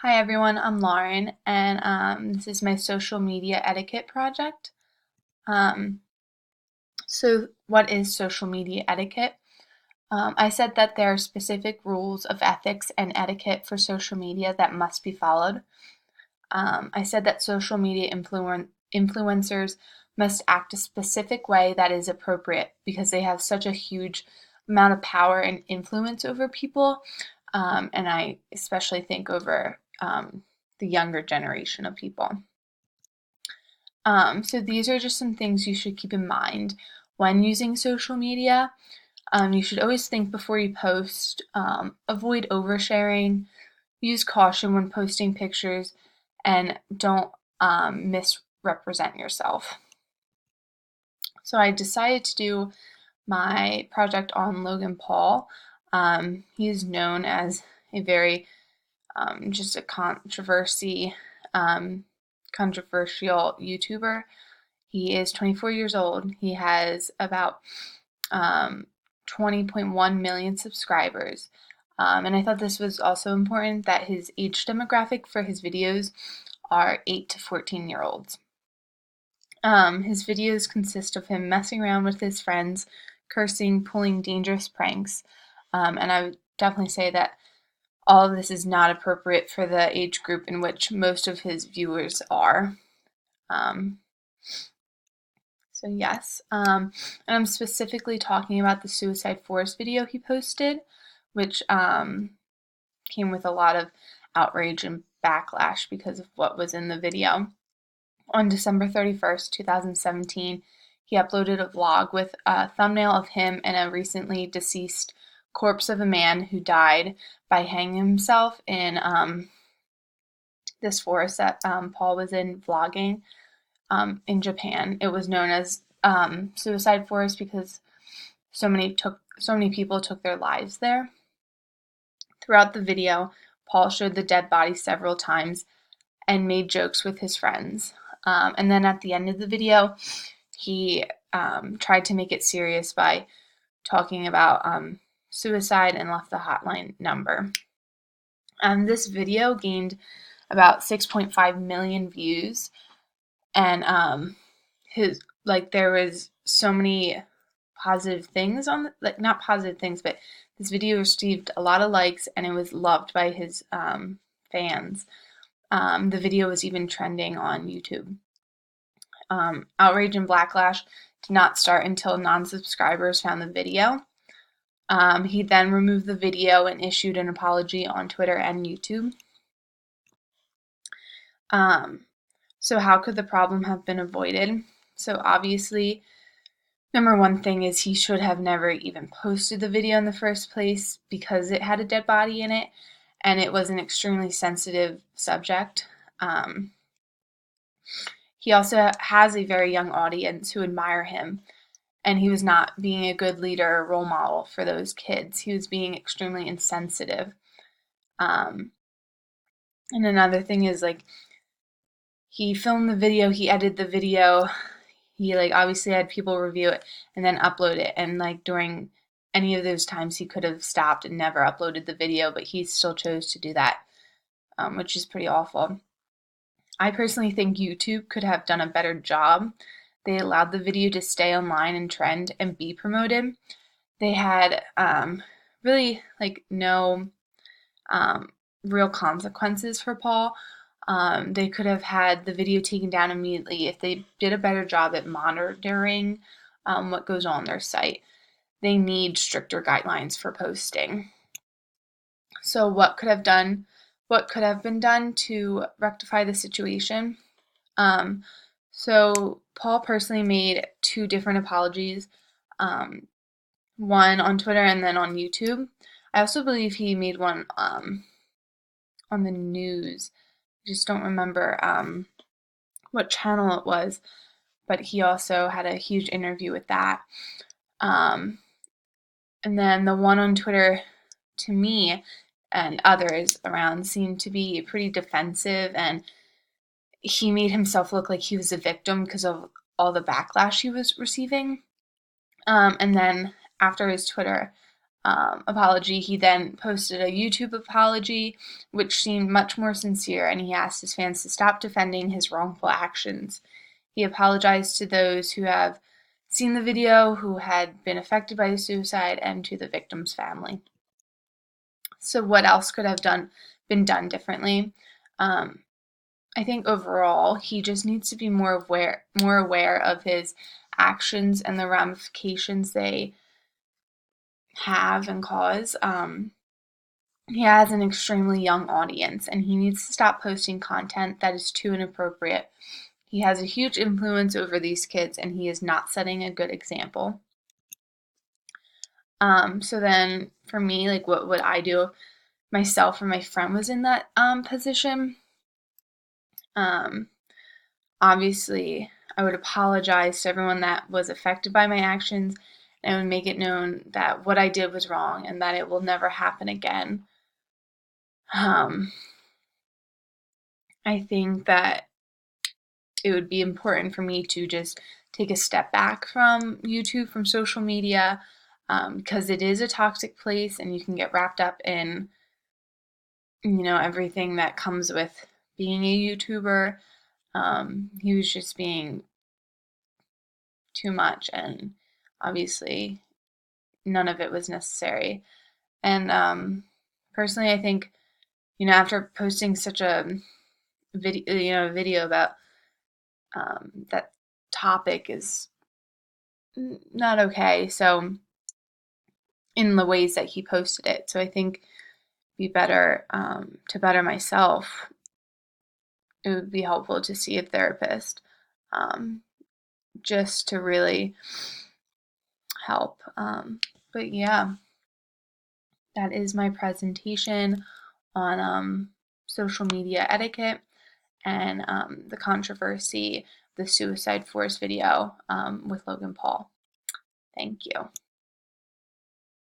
Hi everyone, I'm Lauren, and this is my social media etiquette project. Um, so, what is social media etiquette? I said that there are specific rules of ethics and etiquette for social media that must be followed. I said that social media influencers must act a specific way that is appropriate because they have such a huge amount of power and influence over people. And I especially think over the younger generation of people. So these are just some things you should keep in mind when using social media. You should always think before you post, avoid oversharing, use caution when posting pictures, and don't misrepresent yourself. So I decided to do my project on Logan Paul. He is known as a very just a controversial YouTuber. He is 24 years old. He has about 20.1 million subscribers. And I thought this was also important that his age demographic for his videos are 8 to 14-year-olds. His videos consist of him messing around with his friends, cursing, pulling dangerous pranks. And I would definitely say that all of this is not appropriate for the age group in which most of his viewers are. Um, so yes, and I'm specifically talking about the Suicide Forest video he posted, which came with a lot of outrage and backlash because of what was in the video. On December 31st, 2017, he uploaded a vlog with a thumbnail of him and a recently deceased corpse of a man who died by hanging himself in this forest that Paul was in vlogging in Japan. It was known as Suicide Forest because so many people took their lives there. Throughout the video, Paul showed the dead body several times and made jokes with his friends. And then at the end of the video, he tried to make it serious by talking about suicide and left the hotline number. This video gained about 6.5 million views, and there was so many positive things on not positive things, but this video received a lot of likes and it was loved by his fans. The video was even trending on YouTube. Outrage and backlash did not start until non-subscribers found the video. He then removed the video and issued an apology on Twitter and YouTube. So how could the problem have been avoided? So obviously, number one thing is he should have never even posted the video in the first place because it had a dead body in it and it was an extremely sensitive subject. He also has a very young audience who admire him, and he was not being a good leader or role model for those kids. He was being extremely insensitive. And another thing is he filmed the video, he edited the video, he obviously had people review it and then upload it, and during any of those times he could have stopped and never uploaded the video, but he still chose to do that, which is pretty awful. I personally think YouTube could have done a better job. They allowed the video to stay online and trend and be promoted. They had really no real consequences for Paul. They could have had the video taken down immediately if they did a better job at monitoring what goes on their site. They need stricter guidelines for posting. So what could have been done to rectify the situation? So Paul personally made 2 different apologies, one on Twitter and then on YouTube. I also believe he made one on the news. I just don't remember what channel it was, but he also had a huge interview with that. And then the one on Twitter, to me and others around, seemed to be pretty defensive, and he made himself look like he was a victim because of all the backlash he was receiving. And then after his Twitter, apology, he then posted a YouTube apology, which seemed much more sincere, and he asked his fans to stop defending his wrongful actions. He apologized to those who have seen the video, who had been affected by the suicide, and to the victim's family. So what else could have been done differently? I think overall he just needs to be more aware of his actions and the ramifications they have and cause. He has an extremely young audience, and he needs to stop posting content that is too inappropriate. He has a huge influence over these kids, and he is not setting a good example. So then for me, like, what would I do myself or my friend was in that position? Obviously, I would apologize to everyone that was affected by my actions, and I would make it known that what I did was wrong and that it will never happen again. I think that it would be important for me to just take a step back from YouTube, from social media, because it is a toxic place, and you can get wrapped up in, everything that comes with being a YouTuber. He was just being too much, and obviously none of it was necessary. And personally, I think, after posting such a video about that topic is not okay. So in the ways that he posted it, so I think be better to better myself. It would be helpful to see a therapist, just to really help. But yeah, that is my presentation on social media etiquette and the controversy, the suicide force video with Logan Paul. Thank you.